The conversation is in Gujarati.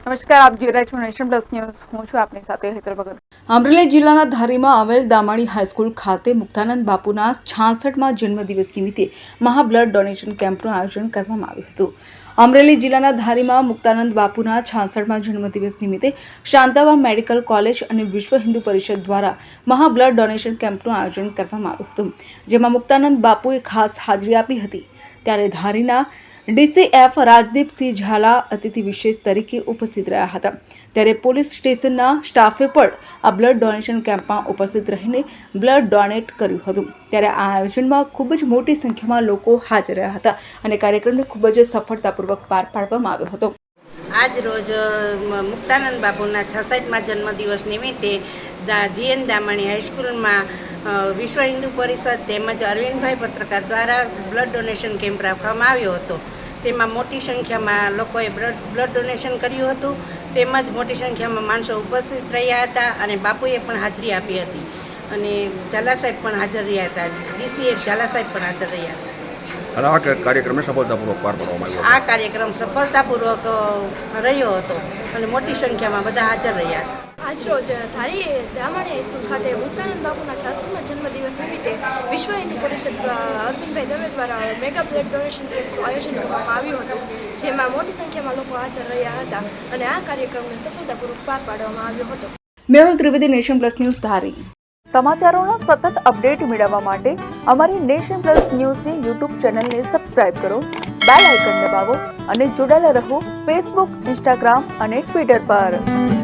નમસ્કાર, આપ જોઈ રહ્યા છો નેશન પ્લસ ન્યૂઝ. હું છું આપની સાથે હેતલ ભગત. અમરેલી જિલ્લાના ધારીમાં આવેલ દામાણી હાઈસ્કૂલ ખાતે મુક્તાનંદ બાપુના 66મા જન્મદિવસ નિમિત્તે મહા બ્લડ ડોનેશન કેમ્પનું આયોજન કરવામાં આવ્યું હતું. અમરેલી જિલ્લાના ધારીમાં મુક્તાનંદ બાપુના 66મા જન્મદિવસ નિમિત્તે શાંતાવા મેડિકલ કોલેજ અને વિશ્વ હિન્દુ પરિષદ દ્વારા મહા બ્લડ ડોનેશન કેમ્પનું આયોજન કરવામાં આવ્યું હતું, જેમાં મુક્તાનંદ બાપુએ ખાસ હાજરી આપી હતી. ત્યારે ધારીના ડીસીએફ રાજદીપસિંહ ઝાલા અતિથિ વિશેષ તરીકે ઉપસ્થિત રહ્યા હતા. ત્યારે પોલીસ સ્ટેશનના સ્ટાફે પણ આ બ્લડ ડોનેશન કેમ્પમાં ઉપસ્થિત રહીને બ્લડ ડોનેટ કર્યું હતું. ત્યારે આ આયોજનમાં ખૂબ જ મોટી સંખ્યામાં લોકો હાજર રહ્યા હતા અને કાર્યક્રમને ખૂબ જ સફળતાપૂર્વક પાર પાડવામાં આવ્યો હતો. આજ રોજ મુક્તાનંદ બાપુના 66મા જન્મદિવસ નિમિત્તે જીએન દામાણી હાઈસ્કૂલમાં વિશ્વ હિન્દુ પરિષદ તેમજ અરવિંદભાઈ પત્રકાર દ્વારા બ્લડ ડોનેશન કેમ્પ રાખવામાં આવ્યો હતો. તેમાં મોટી સંખ્યામાં લોકોએ બ્લડ ડોનેશન કર્યું હતું, તેમજ મોટી સંખ્યામાં માણસો ઉપસ્થિત રહ્યા હતા અને બાપુએ પણ હાજરી આપી હતી અને ઝાલા સાહેબ પણ હાજર રહ્યા હતા. ડીસીએફ ઝાલા સાહેબ પણ હાજર રહ્યા હતા. આ કાર્યક્રમને સફળતાપૂર્વક પાર પાડવામાં આવ્યો. આ કાર્યક્રમ સફળતાપૂર્વક રહ્યો હતો અને મોટી સંખ્યામાં બધા હાજર રહ્યા. આજરોજ ધારી દામાણી હાઈસ્કૂલ ખાતે મુક્તાનંદ બાપુના 66મા જન્મદિવસ નિમિત્તે વિશ્વ હિન્દુ પરિષદ અરવિંદભાઈ દવે દ્વારા મેગા બ્લડ ડોનેશન કેમ્પનું આયોજન કરવામાં આવ્યું હતું, જેમાં મોટી સંખ્યામાં લોકો હાજર રહ્યા હતા અને આ કાર્યક્રમને સફળતાપૂર્વક પાર પાડવામાં આવ્યો હતો. Mehul Trivedi, Nation Plus News, Dhari. સમાચારોના સતત અપડેટ મેળવવા માટે અમારી નેશન પ્લસ ન્યૂઝની યુટ્યુબ ચેનલને સબસ્ક્રાઇબ કરો, બેલ આઇકન દબાવો અને જોડાયેલા રહો ફેસબુક, ઇન્સ્ટાગ્રામ અને ટ્વિટર પર.